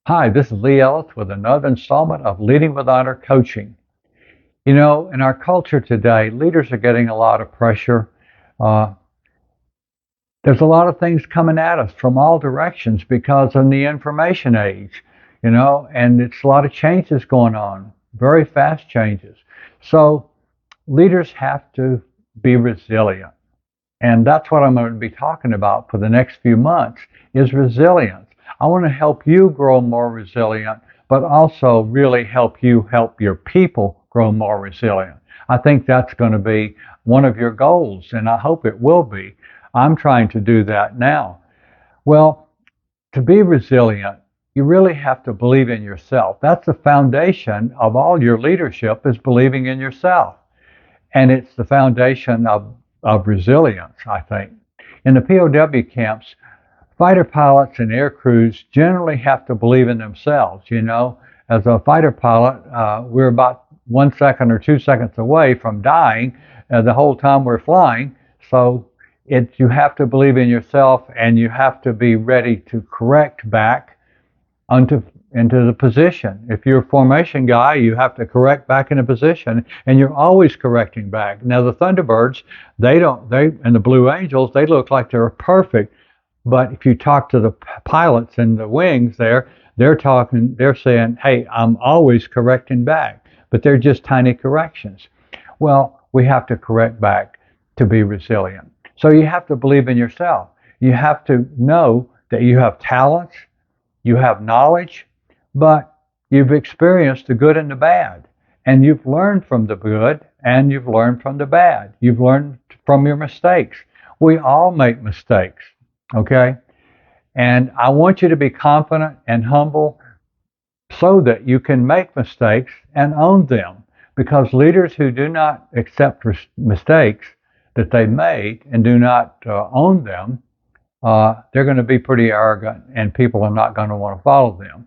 Hi, this is Lee Ellis with another installment of Leading with Honor Coaching. You know, in our culture today, leaders are getting a lot of pressure. Uh, there's a lot of things coming at us from all directions because of the information age, and it's a lot of changes going on, very fast changes. So leaders have to be resilient. And that's what I'm going to be talking about for the next few months is resilience. I want to help you grow more resilient, but also really help you help your people grow more resilient. I think that's going to be one of your goals, and I hope it will be. I'm trying to do that now. Well, to be resilient, you really have to believe in yourself. That's the foundation of all your leadership is believing in yourself. And it's the foundation of resilience, I think. In the POW camps, fighter pilots and air crews generally have to believe in themselves. As a fighter pilot, we're about 1 second or 2 seconds away from dying the whole time we're flying. So you have to believe in yourself, and you have to be ready to correct back into the position. If you're a formation guy, you have to correct back into position, and you're always correcting back. Now the Thunderbirds, and the Blue Angels, they look like they're perfect, but if you talk to the pilots and the wings there, they're saying, hey, I'm always correcting back, but they're just tiny corrections. Well, we have to correct back to be resilient. So you have to believe in yourself. You have to know that you have talents, you have knowledge, but you've experienced the good and the bad. And you've learned from the good and you've learned from the bad. You've learned from your mistakes. We all make mistakes, okay? And I want you to be confident and humble so that you can make mistakes and own them. Because leaders who do not accept mistakes that they made and do not own them, they're going to be pretty arrogant, and people are not going to want to follow them.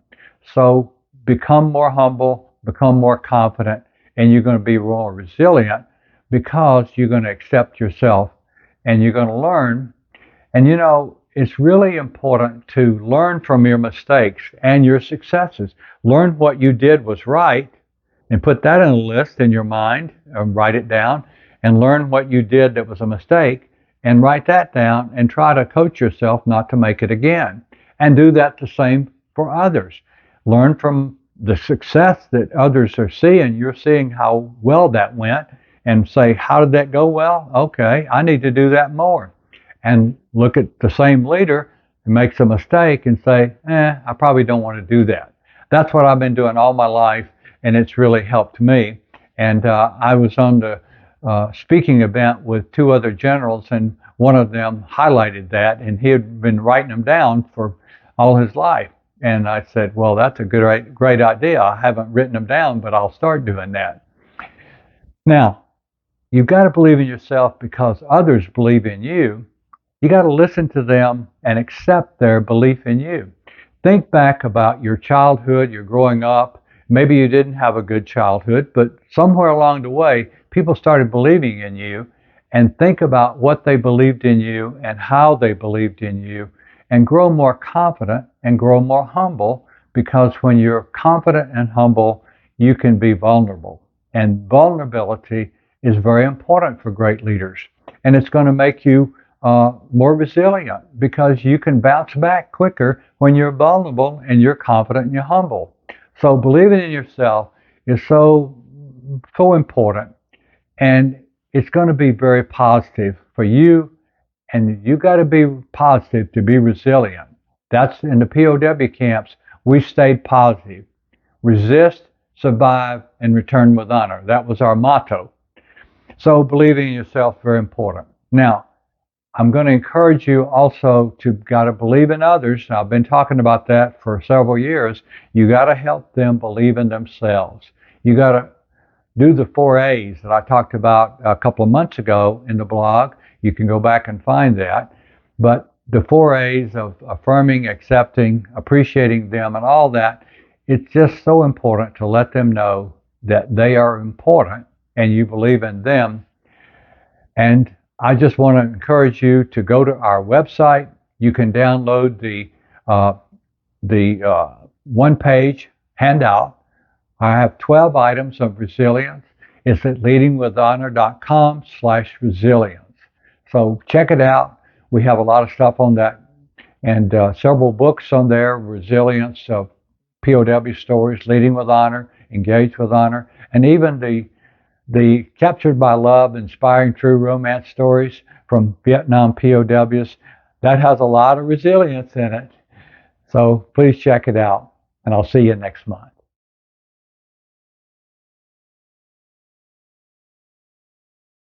So become more humble, become more confident, and you're going to be more resilient because you're going to accept yourself and you're going to learn. And it's really important to learn from your mistakes and your successes. Learn what you did was right and put that in a list in your mind, and write it down, and learn what you did that was a mistake and write that down and try to coach yourself not to make it again. And do that the same for others. Learn from the success that others are seeing. You're seeing how well that went and say, how did that go well? Okay, I need to do that more. And look at the same leader who makes a mistake and say, I probably don't want to do that. That's what I've been doing all my life, and it's really helped me. And I was on the speaking event with two other generals, and one of them highlighted that, and he had been writing them down for all his life. And I said, well, that's a great idea. I haven't written them down, but I'll start doing that. Now, you've got to believe in yourself because others believe in you. You got to listen to them and accept their belief in you. Think back about your childhood, your growing up. Maybe you didn't have a good childhood, but somewhere along the way, people started believing in you. And think about what they believed in you and how they believed in you, and grow more confident and grow more humble, because when you're confident and humble, you can be vulnerable. And vulnerability is very important for great leaders. And it's going to make you more resilient because you can bounce back quicker when you're vulnerable and you're confident and you're humble. So believing in yourself is so important, and it's going to be very positive for you, and you got to be positive to be resilient. That's in the POW camps. We stayed positive. Resist, survive, and return with honor. That was our motto. So believing in yourself is very important. Now, I'm going to encourage you also to got to believe in others. I've been talking about that for several years. You got to help them believe in themselves. You got to do the 4A's that I talked about a couple of months ago in the blog. You can go back and find that. But the 4A's of affirming, accepting, appreciating them, and all that, it's just so important to let them know that they are important and you believe in them. And I just want to encourage you to go to our website. You can download the one-page handout. I have 12 items of resilience. It's at leadingwithhonor.com/resilience. So check it out. We have a lot of stuff on that, and several books on there: Resilience, POW stories, Leading with Honor, Engage with Honor, and even the Captured by Love, Inspiring True Romance stories from Vietnam POWs. That has a lot of resilience in it. So please check it out, and I'll see you next month.